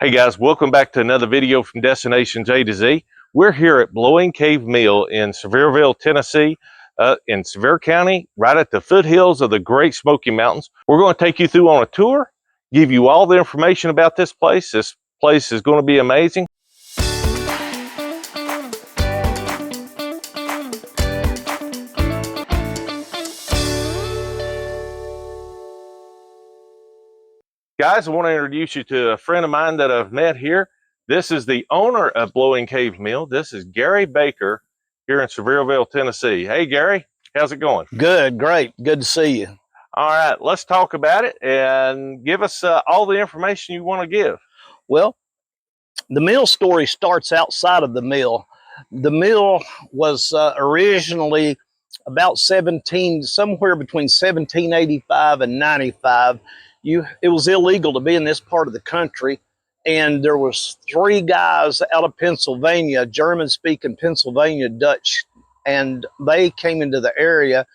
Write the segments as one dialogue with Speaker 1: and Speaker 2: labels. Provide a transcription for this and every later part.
Speaker 1: Hey guys, welcome back to another video from Destinations A to Z. We're here at Blowing Cave Mill in Sevierville, Tennessee, in Sevier County, right at the foothills of the Great Smoky Mountains. We're going to take you through on a tour, give you all the information about this place. This place is going to be amazing. Guys, I want to introduce you to a friend of mine that I've met here. This is the owner of Blowing Cave Mill. This is Gary Baker here in Sevierville, Tennessee. Hey, Gary, how's it going?
Speaker 2: Good, great. Good to see you.
Speaker 1: All right, let's talk about it and give us all the information you want to give.
Speaker 2: Well, the mill story starts outside of the mill. The mill was originally about somewhere between 1785 and 95. It was illegal to be in this part of the country, and there was three guys out of Pennsylvania, German-speaking Pennsylvania Dutch, and they came into the area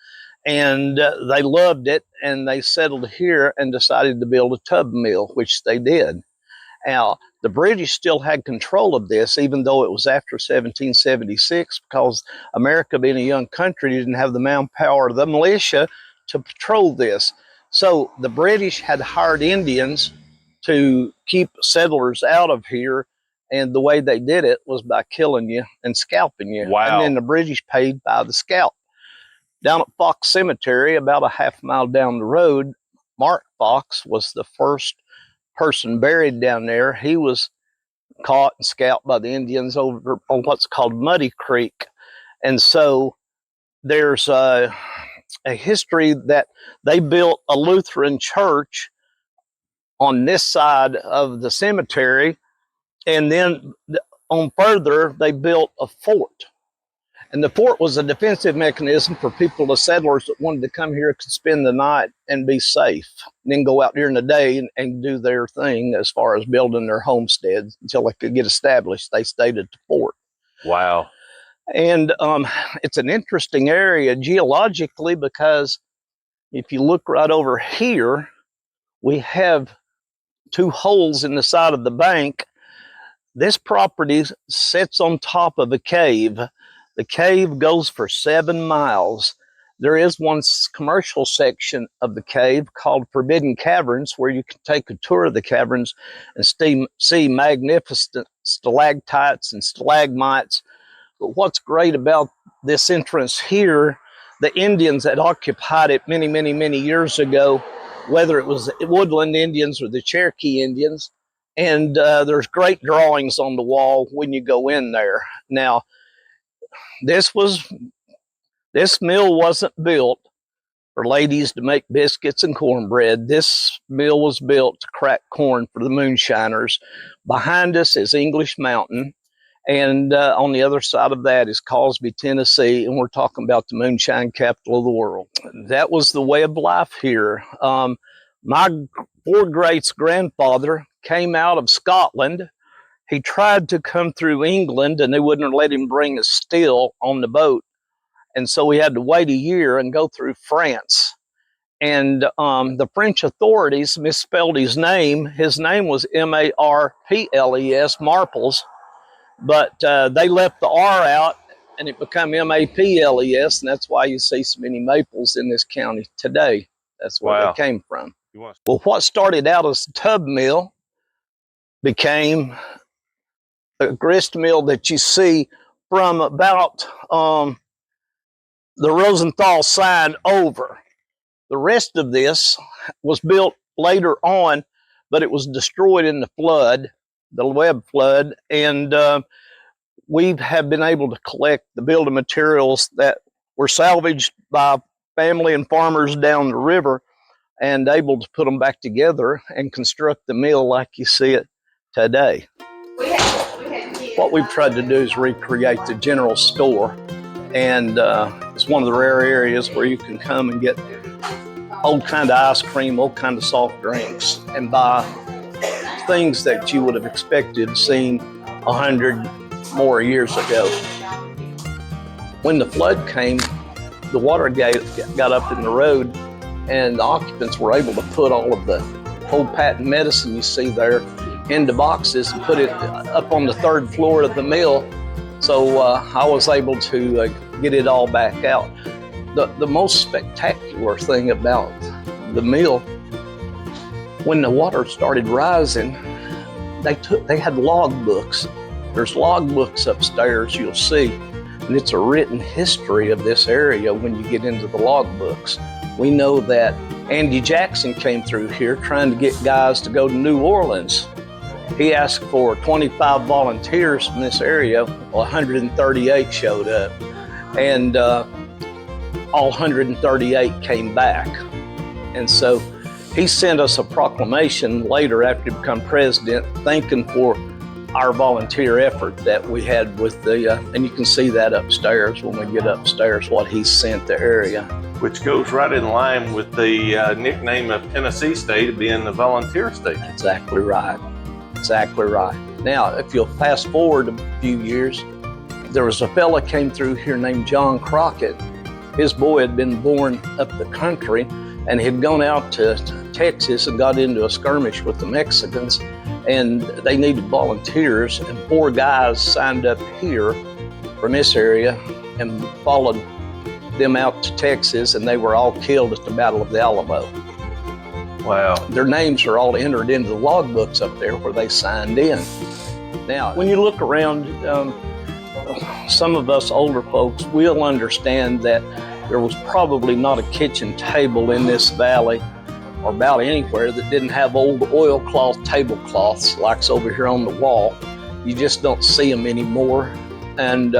Speaker 2: and they loved it, and they settled here and decided to build a tub mill, which they did. Now, the British still had control of this, even though it was after 1776, because America, being a young country, didn't have the manpower or the militia to patrol this. So the British had hired Indians to keep settlers out of here, and the way they did it was by killing you and scalping you.
Speaker 1: Wow.
Speaker 2: And then the British paid by the scalp. Down at Fox Cemetery, about a half-mile down the road, Mark Fox was the first person buried down there. He was caught and scalped by the Indians over on what's called Muddy Creek. And so there's a history that they built a Lutheran church on this side of the cemetery, and then on further they built a fort. And the fort was a defensive mechanism for people, the settlers that wanted to come here, could spend the night and be safe, and then go out during the day and do their thing as far as building their homesteads until they could get established. They stayed at the fort.
Speaker 1: Wow.
Speaker 2: And it's an interesting area geologically, because if you look right over here, we have two holes in the side of the bank. This property sits on top of a cave. The cave goes for 7 miles. There is one commercial section of the cave called Forbidden Caverns, where you can take a tour of the caverns and see magnificent stalactites and stalagmites. But what's great about this entrance here, the Indians had occupied it many, many, many years ago, whether it was the Woodland Indians or the Cherokee Indians. And there's great drawings on the wall when you go in there. Now, this mill wasn't built for ladies to make biscuits and cornbread. This mill was built to crack corn for the moonshiners. Behind us is English Mountain, and on the other side of that is Cosby, Tennessee, and we're talking about the moonshine capital of the world. That was the way of life here. My four-greats-grandfather came out of Scotland. He tried to come through England, and they wouldn't let him bring a still on the boat. And so he had to wait a year and go through France. And the French authorities misspelled his name. His name was M-A-R-P-L-E-S, Marples. But they left the R out, and it became M-A-P-L-E-S, and that's why you see so many maples in this county today. That's where
Speaker 1: Wow.
Speaker 2: they came from. Well, what started out as a tub mill became a grist mill that you see from about the Rosenthal sign over. The rest of this was built later on, but it was destroyed in the flood, the Webb flood, and we have been able to collect the building materials that were salvaged by family and farmers down the river, and able to put them back together and construct the mill like you see it today. What we've tried to do is recreate the general store, and it's one of the rare areas where you can come and get old kind of ice cream, old kind of soft drinks, and buy things that you would have expected to see 100 more years ago. When the flood came, the water got up in the road, and the occupants were able to put all of the old patent medicine you see there into boxes and put it up on the 3rd floor of the mill. So I was able to get it all back out. The most spectacular thing about the mill, when the water started rising, they had log books. There's log books upstairs, you'll see, and it's a written history of this area when you get into the log books. We know that Andy Jackson came through here trying to get guys to go to New Orleans. He asked for 25 volunteers from this area. 138 showed up, and all 138 came back. And so he sent us a proclamation later after he became president, thanking for our volunteer effort that we had with the, and you can see that upstairs when we get upstairs, what he sent the area.
Speaker 1: Which goes right in line with the nickname of Tennessee State being the volunteer state.
Speaker 2: Exactly right. Exactly right. Now, if you'll fast forward a few years, there was a fella came through here named John Crockett. His boy had been born up the country and had gone out to Texas and got into a skirmish with the Mexicans, and they needed volunteers, and 4 guys signed up here from this area and followed them out to Texas, and they were all killed at the Battle of the Alamo.
Speaker 1: Wow.
Speaker 2: Their names are all entered into the log books up there where they signed in. Now, when you look around, some of us older folks will understand that there was probably not a kitchen table in this valley or about anywhere that didn't have old oilcloth tablecloths like over here on the wall. You just don't see them anymore. And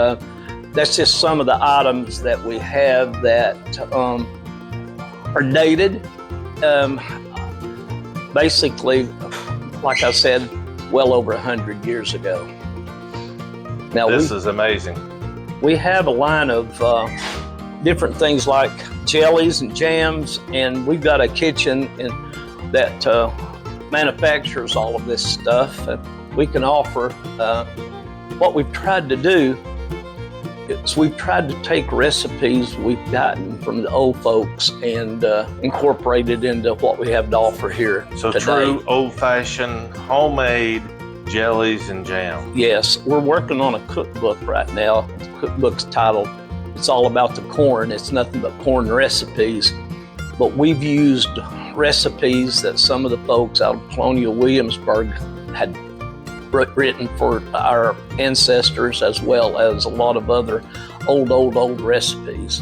Speaker 2: that's just some of the items that we have that are dated. Basically, like I said, well over 100 years ago. Now,
Speaker 1: this is amazing.
Speaker 2: We have a line of different things like jellies and jams, and we've got a kitchen that manufactures all of this stuff. We can offer, what we've tried to do is we've tried to take recipes we've gotten from the old folks and incorporate it into what we have to offer here
Speaker 1: So
Speaker 2: today.
Speaker 1: True old-fashioned homemade jellies and jam.
Speaker 2: Yes, we're working on a cookbook right now. The cookbook's titled, It's All About the Corn. It's nothing but corn recipes. But we've used recipes that some of the folks out of Colonial Williamsburg had written for our ancestors, as well as a lot of other old recipes.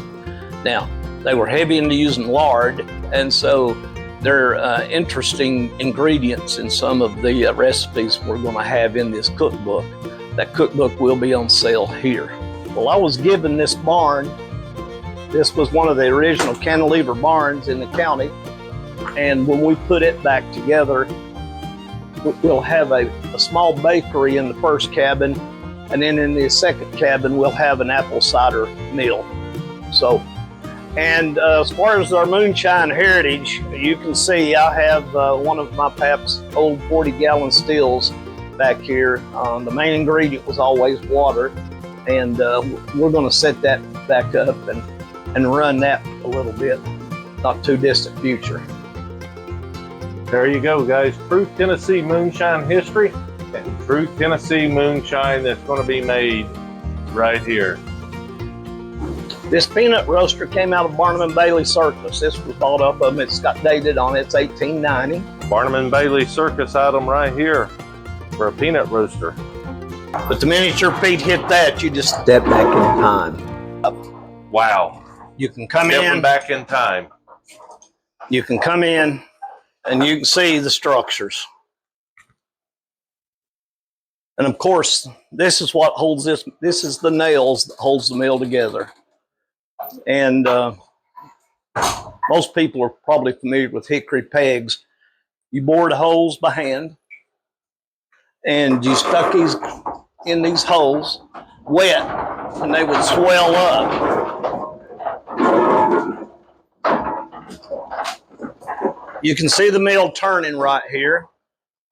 Speaker 2: Now, they were heavy into using lard, and so there are interesting ingredients in some of the recipes we're going to have in this cookbook. That cookbook will be on sale here. Well, I was given this barn. This was one of the original cantilever barns in the county, and when we put it back together, we'll have a small bakery in the first cabin, and then in the second cabin we'll have an apple cider mill. So, and as far as our moonshine heritage, you can see I have one of my pap's old 40-gallon stills back here. The main ingredient was always water, and we're going to set that back up and run that a little bit, not too distant future.
Speaker 1: There you go, guys. True Tennessee moonshine history and true Tennessee moonshine that's going to be made right here.
Speaker 2: This peanut roaster came out of Barnum and Bailey Circus. This was bought up of them. It's got dated on it. It's 1890.
Speaker 1: Barnum and Bailey Circus item right here for a peanut roaster.
Speaker 2: But the minute your feet hit that, you just step back in time.
Speaker 1: Wow.
Speaker 2: You can come
Speaker 1: Stepping
Speaker 2: in.
Speaker 1: back in time.
Speaker 2: You can come in and you can see the structures. And of course, this is what holds this. This is the nails that holds the mill together. And most people are probably familiar with hickory pegs. You bored holes by hand, and you stuck these in these holes wet, and they would swell up. You can see the mill turning right here.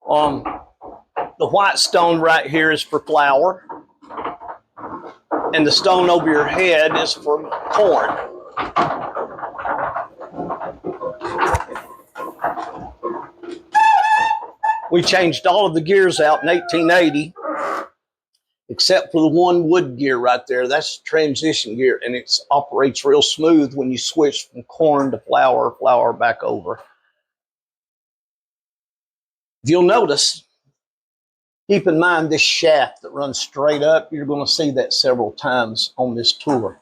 Speaker 2: The white stone right here is for flour, and the stone over your head is for corn. We changed all of the gears out in 1880, except for the one wood gear right there. That's the transition gear, and it operates real smooth when you switch from corn to flour, flour back over. If you'll notice, keep in mind this shaft that runs straight up. You're going to see that several times on this tour.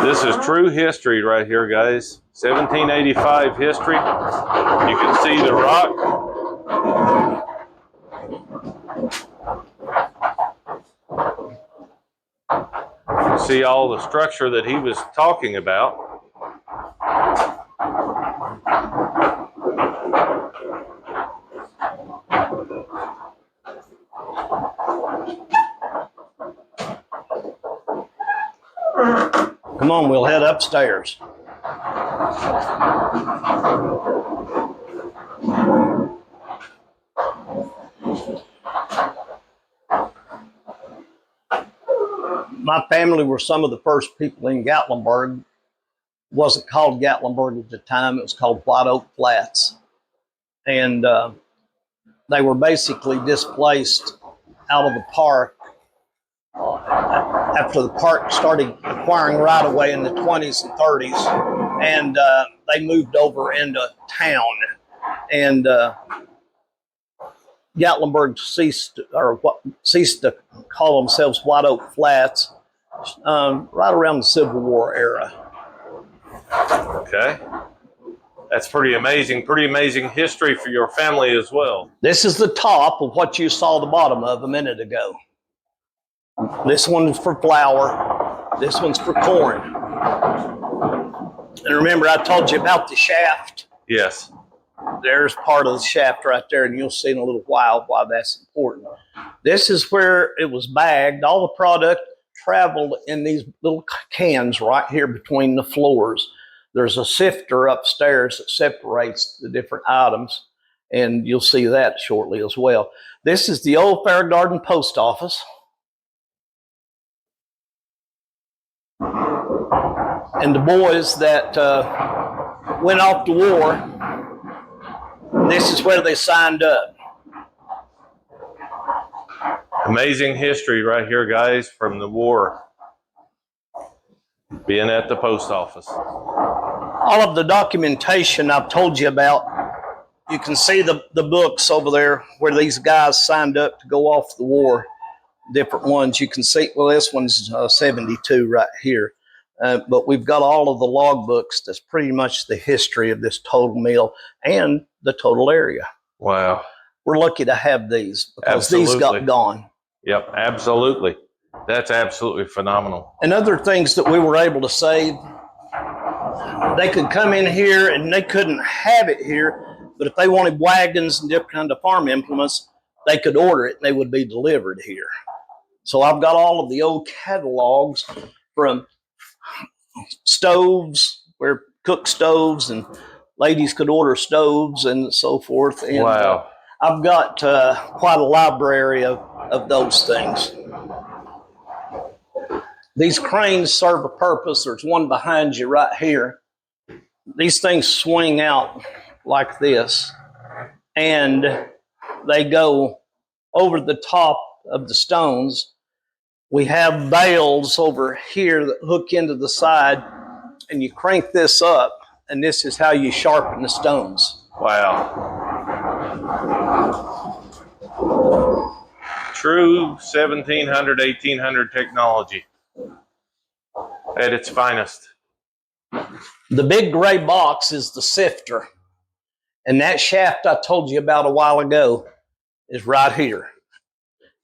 Speaker 1: This is true history right here, guys. 1785 history. You can see the rock. You see all the structure that he was talking about.
Speaker 2: Come on, we'll head upstairs. My family were some of the first people in Gatlinburg. It wasn't called Gatlinburg at the time. It was called White Oak Flats. And they were basically displaced out of the park after the park started acquiring right-of-way in the 20s and 30s, and they moved over into town. And Gatlinburg ceased to call themselves White Oak Flats right around the Civil War era.
Speaker 1: Okay. That's pretty amazing history for your family as well.
Speaker 2: This is the top of what you saw the bottom of a minute ago. This one's for flour. This one's for corn. And remember, I told you about the shaft?
Speaker 1: Yes.
Speaker 2: There's part of the shaft right there, and you'll see in a little while why that's important. This is where it was bagged. All the product traveled in these little cans right here between the floors. There's a sifter upstairs that separates the different items, and you'll see that shortly as well. This is the old Fair Garden Post Office. And the boys that went off to war, this is where they signed up.
Speaker 1: Amazing history right here, guys, from the war. Being at the post office.
Speaker 2: All of the documentation I've told you about, you can see the books over there where these guys signed up to go off the war. Different ones. You can see, well, this one's 72 right here. But we've got all of the log books. That's pretty much the history of this total mill and the total area.
Speaker 1: Wow.
Speaker 2: We're lucky to have these because
Speaker 1: Absolutely.
Speaker 2: These got gone.
Speaker 1: Yep, absolutely. That's absolutely phenomenal.
Speaker 2: And other things that we were able to save, they could come in here and they couldn't have it here, but if they wanted wagons and different kinds of farm implements, they could order it and they would be delivered here. So I've got all of the old catalogs from stoves, where cook stoves, and ladies could order stoves and so forth. And
Speaker 1: wow.
Speaker 2: I've got quite a library of those things. These cranes serve a purpose. There's one behind you right here. These things swing out like this, and they go over the top of the stones. We have bales over here that hook into the side, and you crank this up, and this is how you sharpen the stones.
Speaker 1: Wow. True 1700, 1800 technology at its finest.
Speaker 2: The big gray box is the sifter, and that shaft I told you about a while ago is right here.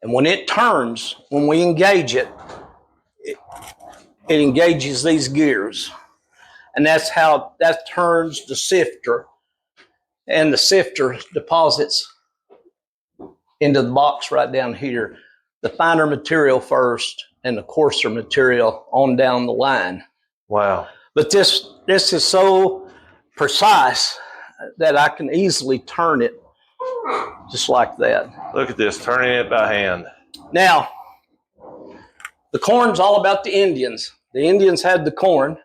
Speaker 2: And when it turns, when we engage it, it engages these gears. And that's how that turns the sifter. And the sifter deposits into the box right down here. The finer material first and the coarser material on down the line.
Speaker 1: Wow.
Speaker 2: But this is so precise that I can easily turn it just like that.
Speaker 1: Look at this, turning it by hand.
Speaker 2: Now, the corn's all about the Indians. The Indians had the corn.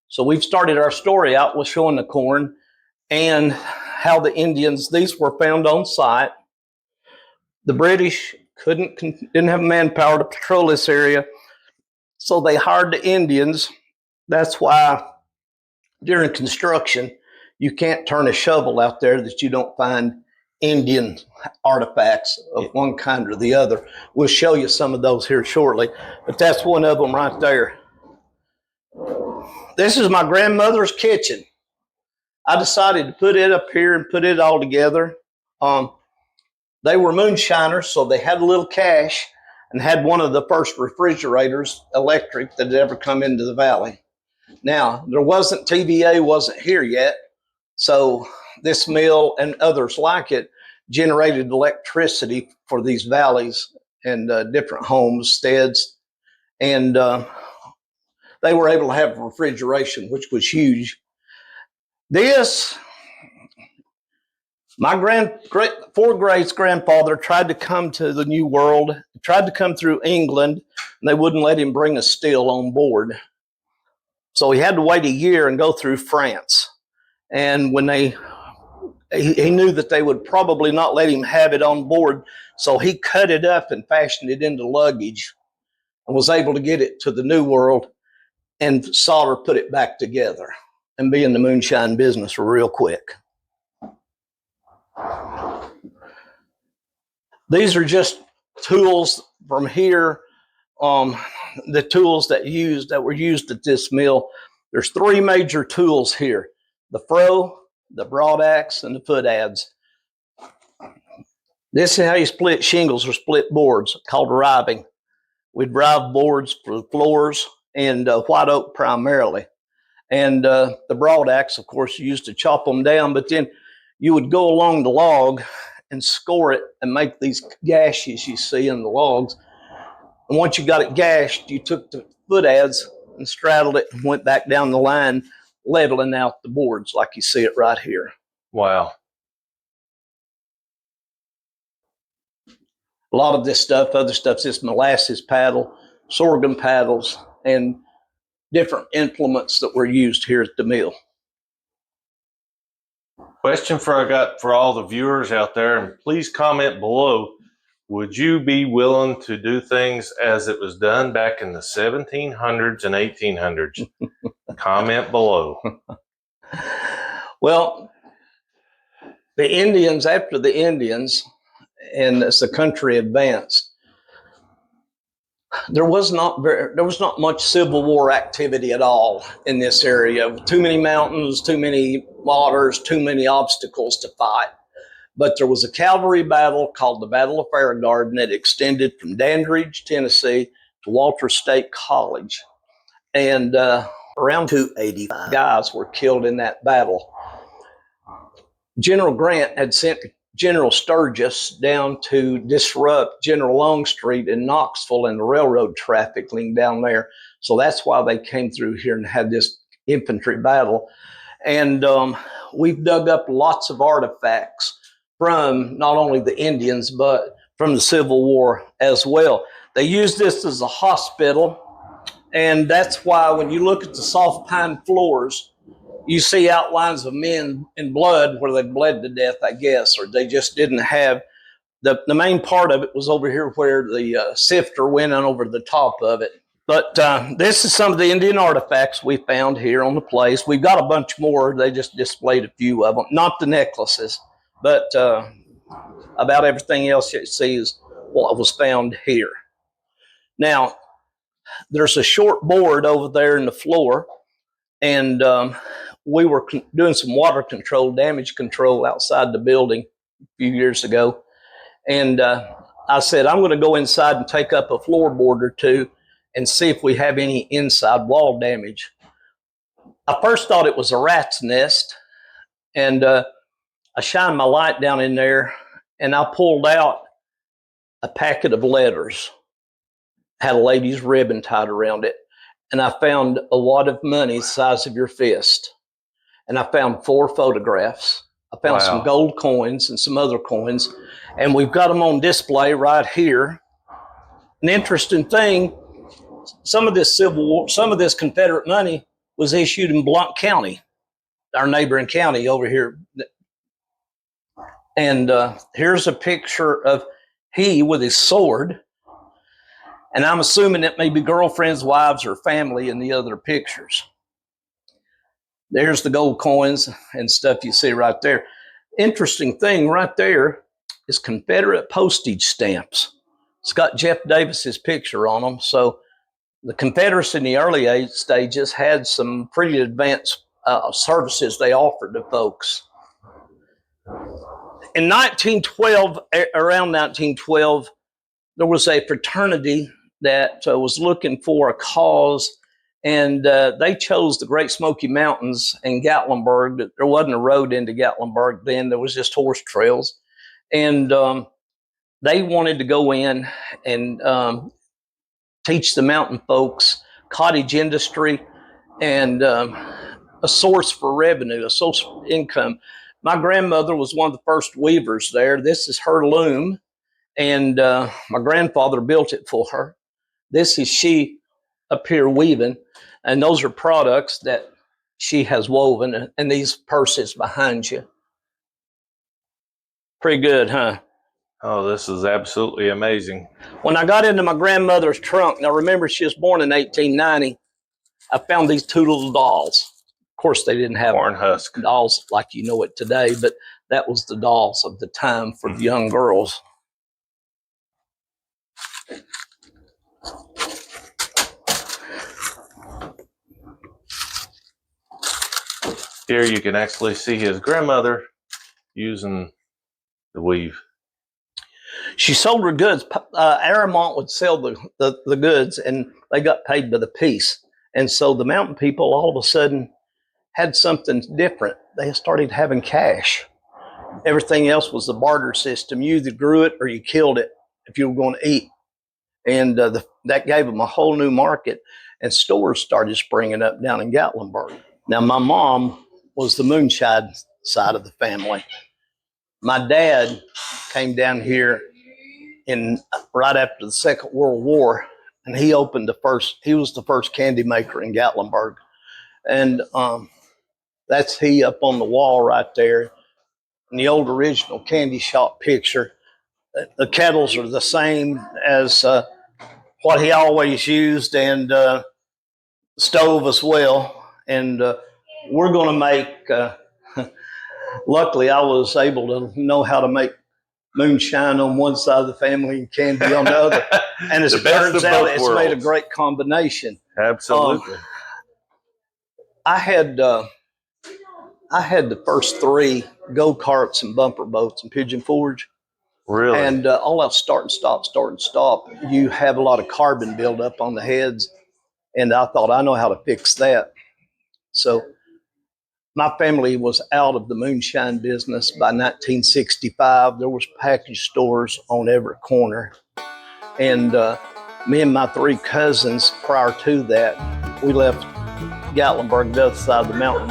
Speaker 2: So we've started our story out with showing the corn and how the Indians, these were found on site. The British didn't have manpower to patrol this area, so they hired the Indians. That's why during construction, you can't turn a shovel out there that you don't find Indian artifacts of one kind or the other. We'll show you some of those here shortly, but that's one of them right there. This is my grandmother's kitchen. I decided to put it up here and put it all together. They were moonshiners, so they had a little cash and had one of the first refrigerators, electric, that had ever come into the valley. Now, there wasn't TVA, wasn't here yet, so this mill and others like it generated electricity for these valleys and different homesteads, and they were able to have refrigeration, which was huge. This, my four greats grandfather tried to come to the New World, tried to come through England, and they wouldn't let him bring a still on board. So he had to wait a year and go through France. And when he knew that they would probably not let him have it on board, so he cut it up and fashioned it into luggage and was able to get it to the New World and solder put it back together and be in the moonshine business real quick. These are just tools from here, the tools that were used at this mill. There's three major tools here: the froe, the broadaxe, and the foot adze. This is how you split shingles or split boards, called riving. We'd rive boards for the floors and white oak primarily. And the broadaxe, of course, you used to chop them down, but then you would go along the log and score it and make these gashes you see in the logs. And once you got it gashed, you took the foot adze and straddled it and went back down the line, leveling out the boards like you see it right here.
Speaker 1: Wow.
Speaker 2: A lot of this stuff, other stuff's this molasses paddle, sorghum paddles, and different implements that were used here at the mill.
Speaker 1: Question for all the viewers out there, and please comment below. Would you be willing to do things as it was done back in the 1700s and 1800s? Comment below.
Speaker 2: Well, the Indians, after the Indians, and as the country advanced, there was not much Civil War activity at all in this area. Too many mountains, too many waters, too many obstacles to fight. But there was a cavalry battle called the Battle of Fair Garden that extended from Dandridge, Tennessee to Walter State College. And around 285 guys were killed in that battle. General Grant had sent General Sturgis down to disrupt General Longstreet in Knoxville and the railroad traffic link down there. So that's why they came through here and had this infantry battle. And we've dug up lots of artifacts from not only the Indians, but from the Civil War as well. They used this as a hospital, and that's why when you look at the soft pine floors, you see outlines of men in blood where they bled to death, I guess, or they just didn't have, the main part of it was over here where the sifter went on over the top of it. But this is some of the Indian artifacts we found here on the place. We've got a bunch more. They just displayed a few of them, not the necklaces, but about everything else you see is what was found here. Now, there's a short board over there in the floor, and we were doing some water control, damage control outside the building a few years ago. And I said, I'm going to go inside and take up a floorboard or two and see if we have any inside wall damage. I first thought it was a rat's nest, and I shined my light down in there, and I pulled out a packet of letters. Had a lady's ribbon tied around it, and I found a wad of money the size of your fist. And I found 4 photographs. I found some gold coins and some other coins, and we've got them on display right here. An interesting thing, some of this Civil War, some of this Confederate money was issued in Blount County, our neighboring county over here. And here's a picture of he with his sword. And I'm assuming it may be girlfriends, wives, or family in the other pictures. There's the gold coins and stuff you see right there. Interesting thing right there is Confederate postage stamps. It's got Jeff Davis's picture on them. So the Confederates in the early stages had some pretty advanced services they offered to folks. In 1912, around 1912, there was a fraternity that was looking for a cause, and they chose the Great Smoky Mountains and Gatlinburg. There wasn't a road into Gatlinburg then. There was just horse trails. And they wanted to go in and teach the mountain folks cottage industry and a source for revenue, a source of income. My grandmother was one of the first weavers there. This is her loom, and my grandfather built it for her. This is she up here weaving, and those are products that she has woven, and these purses behind you. Pretty good, huh?
Speaker 1: Oh, this is absolutely amazing.
Speaker 2: When I got into my grandmother's trunk, now remember she was born in 1890, I found these two little dolls. Of course, they didn't have
Speaker 1: Corn husk
Speaker 2: dolls like you know it today, but that was the dolls of the time for the young girls.
Speaker 1: Here you can actually see his grandmother using the weave.
Speaker 2: She sold her goods. Aramont would sell the goods, and they got paid by the piece. And so the mountain people all of a sudden had something different. They started having cash. Everything else was the barter system. You either grew it or you killed it if you were going to eat. And that gave them a whole new market, and stores started springing up down in Gatlinburg. Now, my mom was the moonshine side of the family. My dad came down here right after the Second World War, and he was the first candy maker in Gatlinburg. And that's he up on the wall right there. In the old original candy shop picture, the kettles are the same as what he always used, and the stove as well. And we're going to make, luckily I was able to know how to make moonshine on one side of the family and candy on the other. And as it turns out, it's made a great combination.
Speaker 1: Absolutely.
Speaker 2: I had the first three go-karts and bumper boats in Pigeon Forge.
Speaker 1: Really?
Speaker 2: And all that start and stop, you have a lot of carbon buildup on the heads. And I thought, I know how to fix that. So my family was out of the moonshine business by 1965. There was package stores on every corner. And me and my three cousins, prior to that, we left Gatlinburg, the other side of the mountain,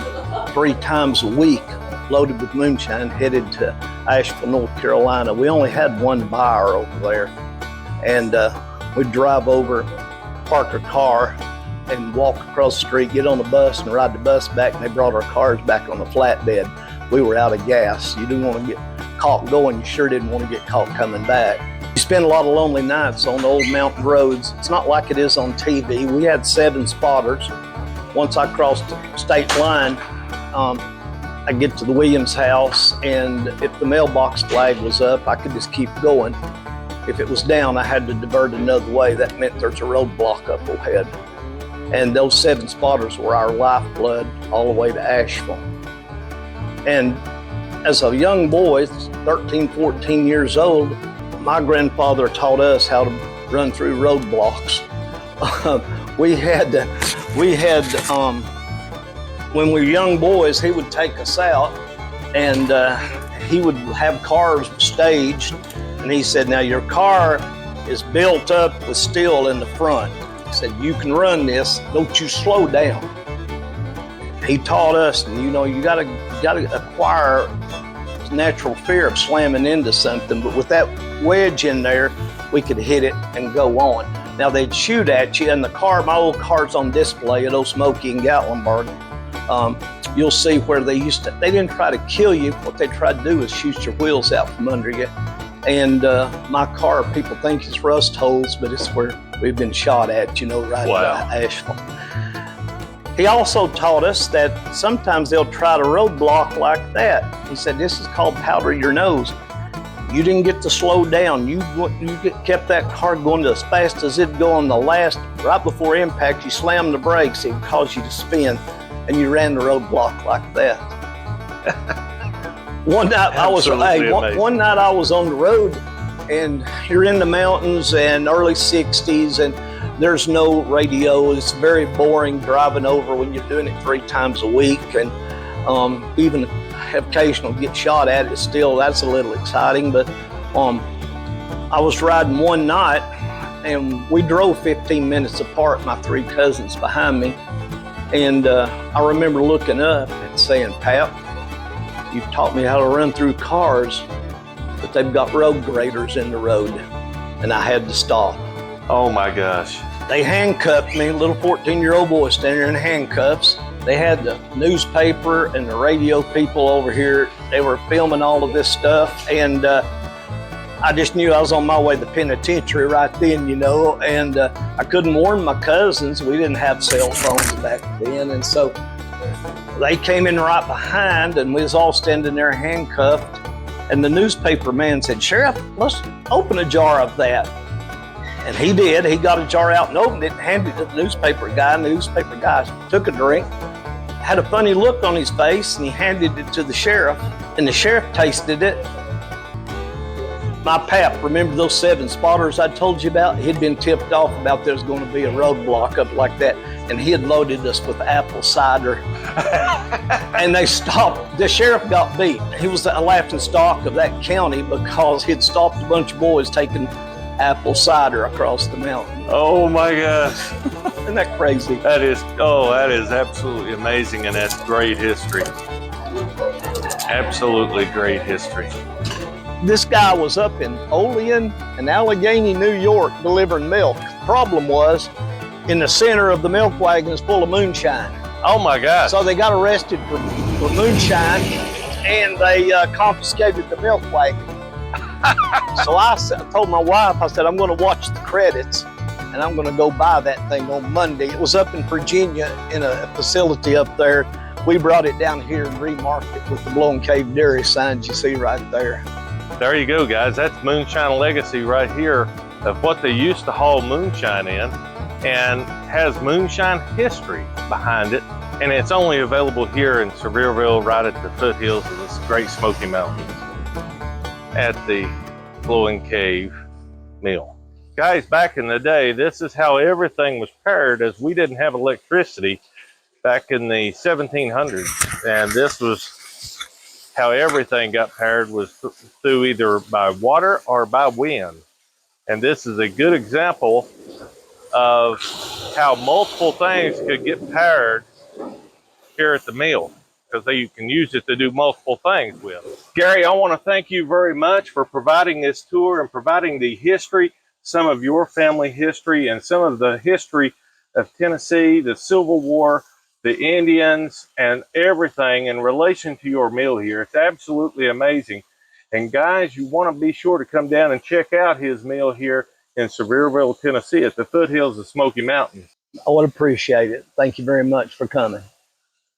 Speaker 2: 3 times a week, loaded with moonshine, headed to Asheville, North Carolina. We only had one buyer over there. And we'd drive over, park a car, and walk across the street, get on the bus, and ride the bus back, and they brought our cars back on the flatbed. We were out of gas. You didn't want to get caught going. You sure didn't want to get caught coming back. You spend a lot of lonely nights on the old mountain roads. It's not like it is on TV. We had 7 spotters. Once I crossed the state line, I get to the Williams house, and if the mailbox flag was up, I could just keep going. If it was down, I had to divert another way. That meant there's a roadblock up ahead. And those 7 spotters were our lifeblood all the way to Asheville. And as a young boy, 13, 14 years old, my grandfather taught us how to run through roadblocks. When we were young boys, he would take us out, and he would have cars staged. And he said, now your car is built up with steel in the front. He said, you can run this, don't you slow down. He taught us, and you gotta acquire natural fear of slamming into something, but with that wedge in there, we could hit it and go on. Now they'd shoot at you, and the car, my old car's on display at Old Smoky in Gatlinburg. You'll see where they didn't try to kill you. What they tried to do is shoot your wheels out from under you. And my car, people think it's rust holes, but it's where we've been shot at, you know, right by asphalt. He also taught us that sometimes they'll try to roadblock like that. He said, this is called powder your nose. You didn't get to slow down. You kept that car going as fast as it'd go on the last, right before impact, you slammed the brakes, it would cause you to spin, and you ran the roadblock like that. One night I was on the road, and you're in the mountains and early 60s, and there's no radio. It's very boring driving over when you're doing it 3 times a week, and even occasional get shot at it still, that's a little exciting. But I was riding one night, and we drove 15 minutes apart, my 3 cousins behind me, and I remember looking up and saying, Pap, you've taught me how to run through cars, but they've got road graders in the road. And I had to stop.
Speaker 1: Oh my gosh.
Speaker 2: They handcuffed me, little 14-year-old boy standing there in handcuffs. They had the newspaper and the radio people over here. They were filming all of this stuff. And I just knew I was on my way to the penitentiary right then, you know. And I couldn't warn my cousins. We didn't have cell phones back then. And so they came in right behind, and we was all standing there handcuffed. And the newspaper man said, Sheriff, let's open a jar of that. And he did. He got a jar out and opened it and handed it to the newspaper guy. And the newspaper guy took a drink, had a funny look on his face, and he handed it to the sheriff. And the sheriff tasted it. My pap, remember those 7 spotters I told you about? He'd been tipped off about there was going to be a roadblock up like that. And he had loaded us with apple cider. And they stopped. The sheriff got beat. He was the laughing stock of that county because he'd stopped a bunch of boys taking apple cider across the mountain.
Speaker 1: Oh my gosh.
Speaker 2: Isn't that crazy?
Speaker 1: That is absolutely amazing, and that's great history. Absolutely great history.
Speaker 2: This guy was up in Olean and Allegheny, New York, delivering milk. The problem was, in the center of the milk wagon is full of moonshine.
Speaker 1: Oh my gosh.
Speaker 2: So they got arrested for moonshine, and they confiscated the milk wagon. So I told my wife, I said, I'm going to watch the credits, and I'm going to go buy that thing on Monday. It was up in Virginia in a facility up there. We brought it down here and remarked it with the Blowing Cave Dairy signs you see right there.
Speaker 1: There you go, guys. That's moonshine legacy right here of what they used to haul moonshine in, and has moonshine history behind it. And it's only available here in Sevierville, right at the foothills of the Great Smoky Mountains at the Blowing Cave Mill. Guys, back in the day, this is how everything was powered, as we didn't have electricity back in the 1700s. And this was how everything got powered, was through either by water or by wind. And this is a good example of how multiple things could get powered here at the mill, because you can use it to do multiple things with. Gary, I want to thank you very much for providing this tour and providing the history, some of your family history, and some of the history of Tennessee, the Civil War, the Indians, and everything in relation to your mill here. It's absolutely amazing. And guys, you want to be sure to come down and check out his mill here in Sevierville, Tennessee, at the foothills of Smoky Mountains.
Speaker 2: I would appreciate it. Thank you very much for coming.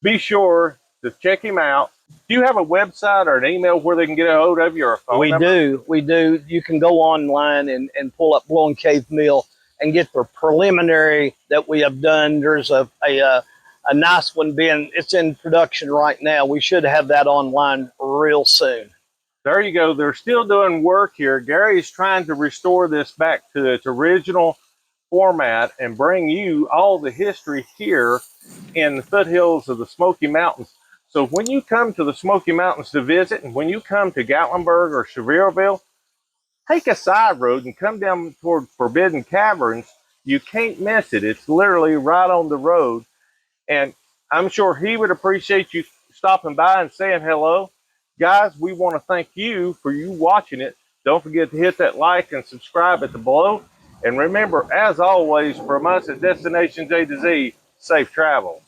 Speaker 1: Be sure to check him out. Do you have a website or an email where they can get a hold of you, or a phone number?
Speaker 2: We do. You can go online and pull up Blowing Cave Mill and get the preliminary that we have done. There's a nice one it's in production right now. We should have that online real soon.
Speaker 1: There you go. They're still doing work here. Gary's trying to restore this back to its original format and bring you all the history here in the foothills of the Smoky Mountains. So when you come to the Smoky Mountains to visit, and when you come to Gatlinburg or Sevierville, take a side road and come down toward Forbidden Caverns. You can't miss it. It's literally right on the road. And I'm sure he would appreciate you stopping by and saying hello. Guys, we want to thank you for watching it. Don't forget to hit that like and subscribe at the below. And remember, as always, from us at Destination J to Z, safe travels.